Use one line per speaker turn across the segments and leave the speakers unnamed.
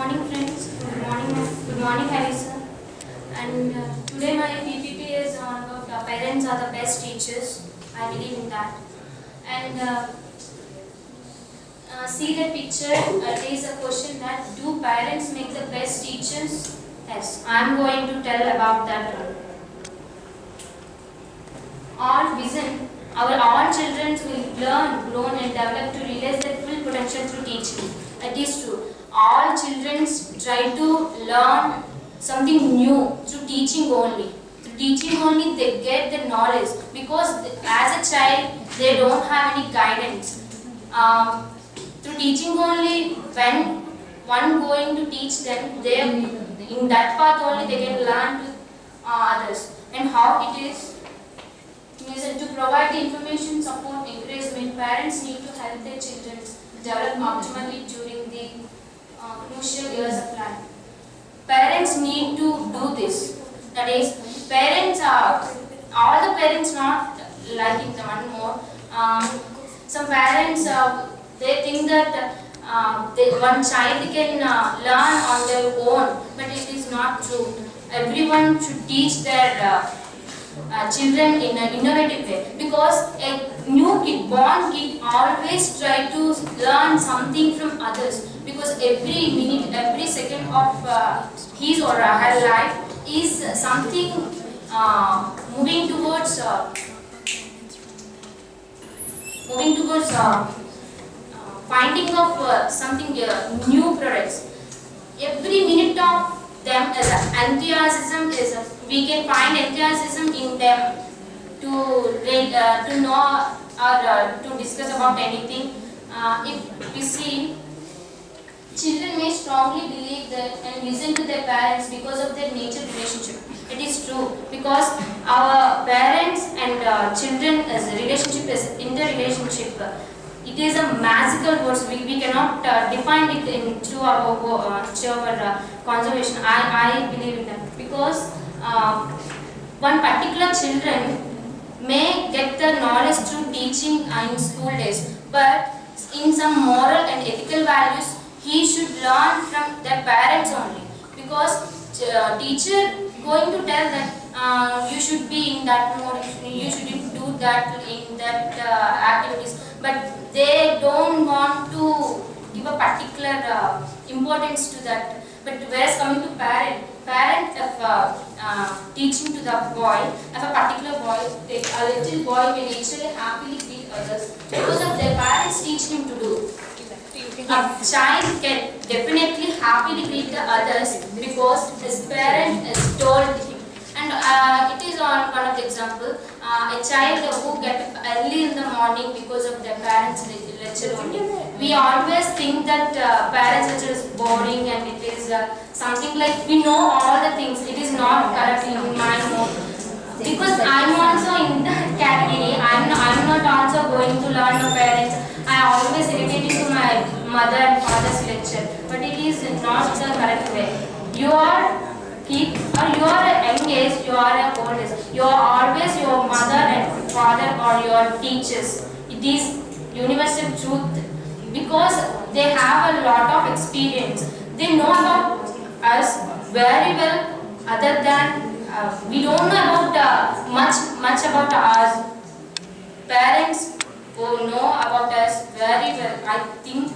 morning, friends. Good morning, Harisa. And today my PPT is on about parents are the best teachers. I believe in that. And see the picture. There is a question that do parents make the best teachers? Yes, I am going to tell about that one. All vision. All children will learn, grow, and develop to realize their full potential through teaching. That is true. All children try to learn something new through teaching only. Through teaching only they get the knowledge because as a child they don't have any guidance. Through teaching only, when one going to teach them, they in that path only they can learn to others. And how it is to provide the information, support, encouragement. Parents need to help their children develop optimally during the crucial years of life. Parents need to do this. That is, parents are all the parents not liking the one more. Some parents they think that one child can learn on their own, but it is not true. Everyone should teach their children in an innovative way, because a new kid, born kid always try to learn something from others, because every minute, every second of his or her life is something moving towards finding of something new products. Every minute of them is enthusiasm is we can find enthusiasm in them to know or to discuss about anything. If we see, children may strongly believe that and listen to their parents because of their nature relationship. It is true, because our parents and children as a relationship is interrelationship. It is a magical word. We cannot define it through our conservation. I believe in that, because one particular children may get the knowledge through teaching in school days, but in some moral and ethical values he should learn from their parents only, because teacher going to tell that you should be in that mode, you shouldn't do that in that activities, but they don't want to give a particular importance to that. But whereas coming to parent of teaching to the boy, of a particular boy, a little boy may naturally happily greet others because of their parents teach him to do. A child can definitely happily greet the others because his parent has told him. And it is on one of the example, a child who get up early in the morning because of their parents' lecture only. We always think that parents' lecture is boring and it is something like we know all the things. It is not correct in my mode. Because I am also in that category. I am not also going to learn the parents. I always irritating to my mother and father's lecture. But it is not the correct way. You are kid or you are a young age, you are a old age. You are always your mother and father or your teachers. It is universal truth, because they have a lot of experience. They know about us very well. Other than we don't know about much about us. Parents who know about us very well. I think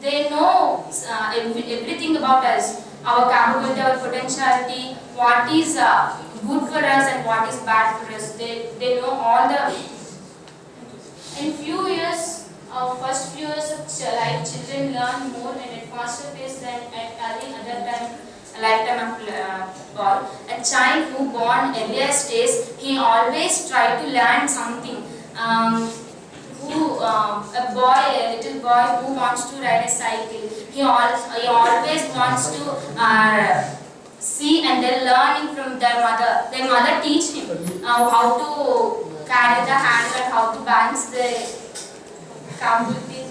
they know everything about us, our capability, our potentiality, what is good for us and what is bad for us. They know all the. In few years, our first few years of life, children learn more and at faster pace than at any other time, lifetime of boy. A child who born earlier stage, he always try to learn something. A little boy who wants to ride a cycle, he always wants to see and then learning from their mother. Their mother teach him how to carry the handle, how to balance the capabilities.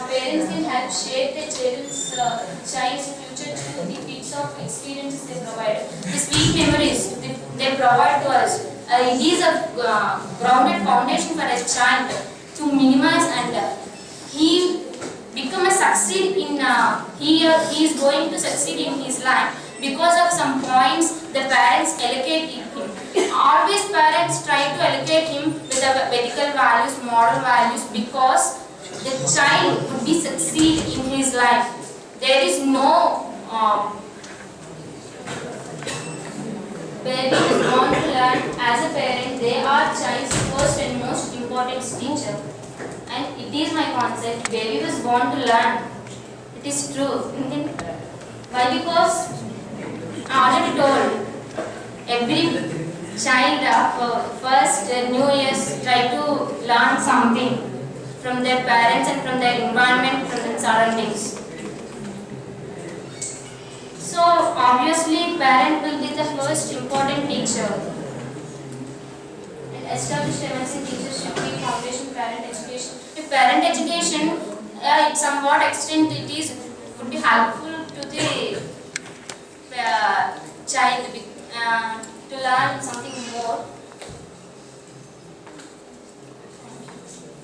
Parents can help shape their child's future through the bits of experiences they provide. The sweet memories they provide to us. It is a grounded foundation for a child to minimize and he become succeed in he is going to succeed in his life because of some points the parents allocate him. Always parents try to allocate him with the ethical values, moral values, because the child would be succeed in his life. There is no baby is born to learn. As a parent, they are child's first and most important teacher. And it is my concept, baby was born to learn. It is true. Why? Because I already told, every child first New Year's try to learn something from their parents and from their environment, from their surroundings. So obviously parent will be the first important teacher. And established MNC teachers should be foundation parent education. If parent education, at somewhat extent it is would be helpful to the child to learn something more.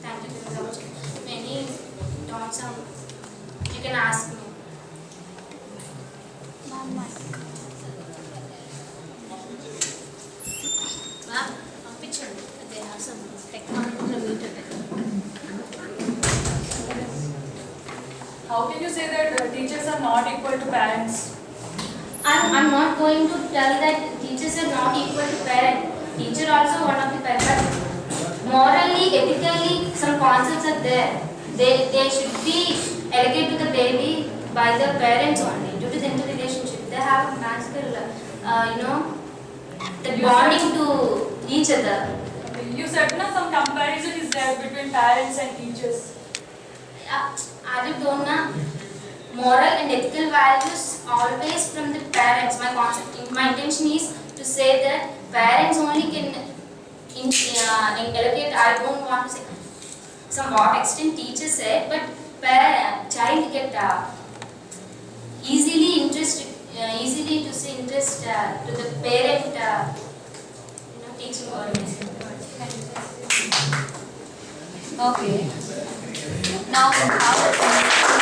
Thank you very much. Many doubts you can ask me.
They have some technology.
How can you say that teachers are not equal to parents?
I'm not going to tell that teachers are not equal to parents. Teacher also one of the parents. Morally, ethically, some concepts are there. They should be allocated to the baby by the parents only due to the interrelationship. They have a magical, the bonding to each other.
You said na some comparison is there between parents and teachers.
I don't know. Moral and ethical values always from the parents. My concept, my intention is to say that parents only can allocate. I don't want to say somewhat extent teachers say, but child get easily easily to see interest to the parent teaching always.
Okay. Now, how